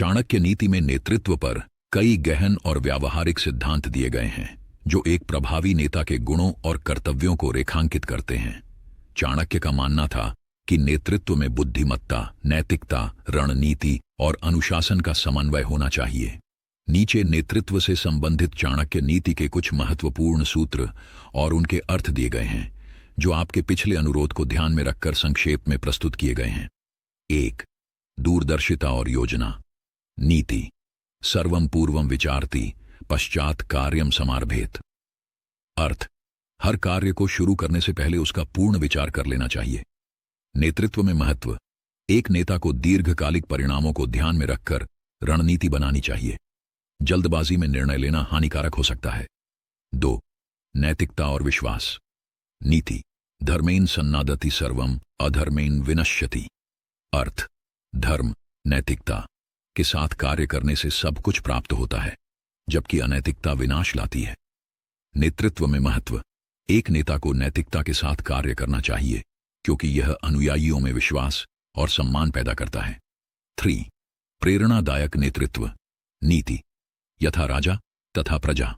चाणक्य नीति में नेतृत्व पर कई गहन और व्यावहारिक सिद्धांत दिए गए हैं जो एक प्रभावी नेता के गुणों और कर्तव्यों को रेखांकित करते हैं। चाणक्य का मानना था कि नेतृत्व में बुद्धिमत्ता, नैतिकता, रणनीति और अनुशासन का समन्वय होना चाहिए। नीचे नेतृत्व से संबंधित चाणक्य नीति के कुछ महत्वपूर्ण सूत्र और उनके अर्थ दिए गए हैं जो आपके पिछले अनुरोध को ध्यान में रखकर संक्षेप में प्रस्तुत किए गए हैं। 1. दूरदर्शिता और योजना। नीति सर्वं पूर्वं विचारति पश्चात कार्यम समारभेत। अर्थ, हर कार्य को शुरू करने से पहले उसका पूर्ण विचार कर लेना चाहिए। नेतृत्व में महत्व। एक नेता को दीर्घकालिक परिणामों को ध्यान में रखकर रणनीति बनानी चाहिए। जल्दबाजी में निर्णय लेना हानिकारक हो सकता है। 2. नैतिकता और विश्वास। नीति धर्मेन सन्नादति सर्वम अधर्मेन विनश्यति। अर्थ, धर्म, नैतिकता के साथ कार्य करने से सब कुछ प्राप्त होता है जबकि अनैतिकता विनाश लाती है। नेतृत्व में महत्व। एक नेता को नैतिकता के साथ कार्य करना चाहिए क्योंकि यह अनुयायियों में विश्वास और सम्मान पैदा करता है। 3. प्रेरणादायक नेतृत्व। नीति यथा राजा तथा प्रजा।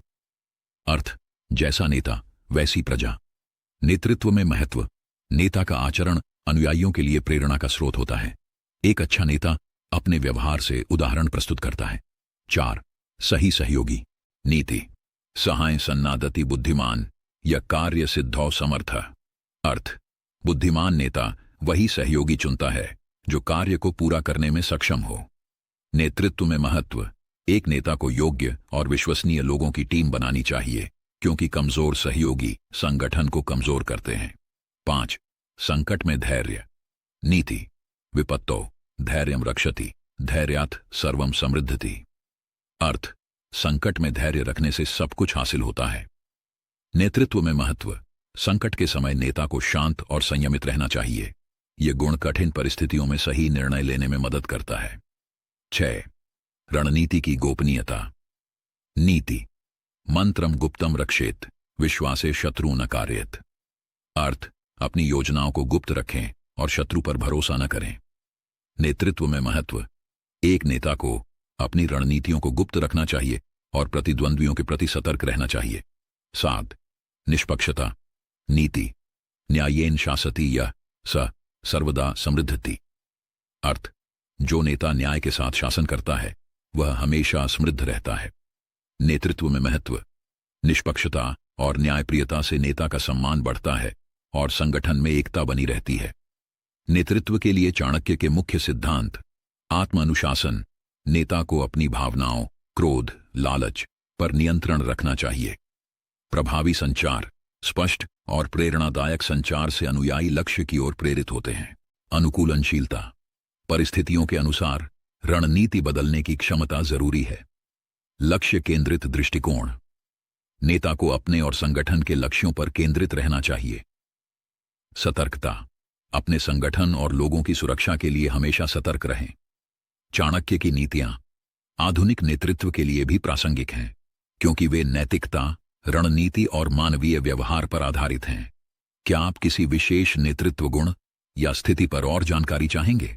अर्थ, जैसा नेता वैसी प्रजा। नेतृत्व में महत्व। नेता का आचरण अनुयायियों के लिए प्रेरणा का स्रोत होता है। एक अच्छा नेता अपने व्यवहार से उदाहरण प्रस्तुत करता है। 4. सही सहयोगी। नीति सहाय सन्नादति बुद्धिमान या कार्य सिद्धौ समर्थ। अर्थ, बुद्धिमान नेता वही सहयोगी चुनता है जो कार्य को पूरा करने में सक्षम हो। नेतृत्व में महत्व। एक नेता को योग्य और विश्वसनीय लोगों की टीम बनानी चाहिए क्योंकि कमजोर सहयोगी संगठन को कमजोर करते हैं। 5. संकट में धैर्य। नीति विपत्तौ धैर्यं रक्षति धैर्यात् सर्वं समृद्धति। अर्थ, संकट में धैर्य रखने से सब कुछ हासिल होता है। नेतृत्व में महत्व। संकट के समय नेता को शांत और संयमित रहना चाहिए। ये गुण कठिन परिस्थितियों में सही निर्णय लेने में मदद करता है। 6. रणनीति की गोपनीयता। नीति मंत्रम गुप्तम रक्षेत विश्वासे शत्रु न कार्येत। अर्थ, अपनी योजनाओं को गुप्त रखें और शत्रु पर भरोसा न करें। नेतृत्व में महत्व। एक नेता को अपनी रणनीतियों को गुप्त रखना चाहिए और प्रतिद्वंद्वियों के प्रति सतर्क रहना चाहिए। 7. निष्पक्षता। नीति न्यायेन शासति यः स सर्वदा समृद्धति। अर्थ, जो नेता न्याय के साथ शासन करता है वह हमेशा समृद्ध रहता है। नेतृत्व में महत्व। निष्पक्षता और न्यायप्रियता से नेता का सम्मान बढ़ता है और संगठन में एकता बनी रहती है। नेतृत्व के लिए चाणक्य के मुख्य सिद्धांत। आत्मानुशासन। नेता को अपनी भावनाओं, क्रोध, लालच पर नियंत्रण रखना चाहिए। प्रभावी संचार। स्पष्ट और प्रेरणादायक संचार से अनुयायी लक्ष्य की ओर प्रेरित होते हैं। अनुकूलनशीलता। परिस्थितियों के अनुसार रणनीति बदलने की क्षमता जरूरी है। लक्ष्य केंद्रित दृष्टिकोण। नेता को अपने और संगठन के लक्ष्यों पर केंद्रित रहना चाहिए। सतर्कता। अपने संगठन और लोगों की सुरक्षा के लिए हमेशा सतर्क रहें। चाणक्य की नीतियां आधुनिक नेतृत्व के लिए भी प्रासंगिक हैं क्योंकि वे नैतिकता, रणनीति और मानवीय व्यवहार पर आधारित हैं। क्या आप किसी विशेष नेतृत्व गुण या स्थिति पर और जानकारी चाहेंगे?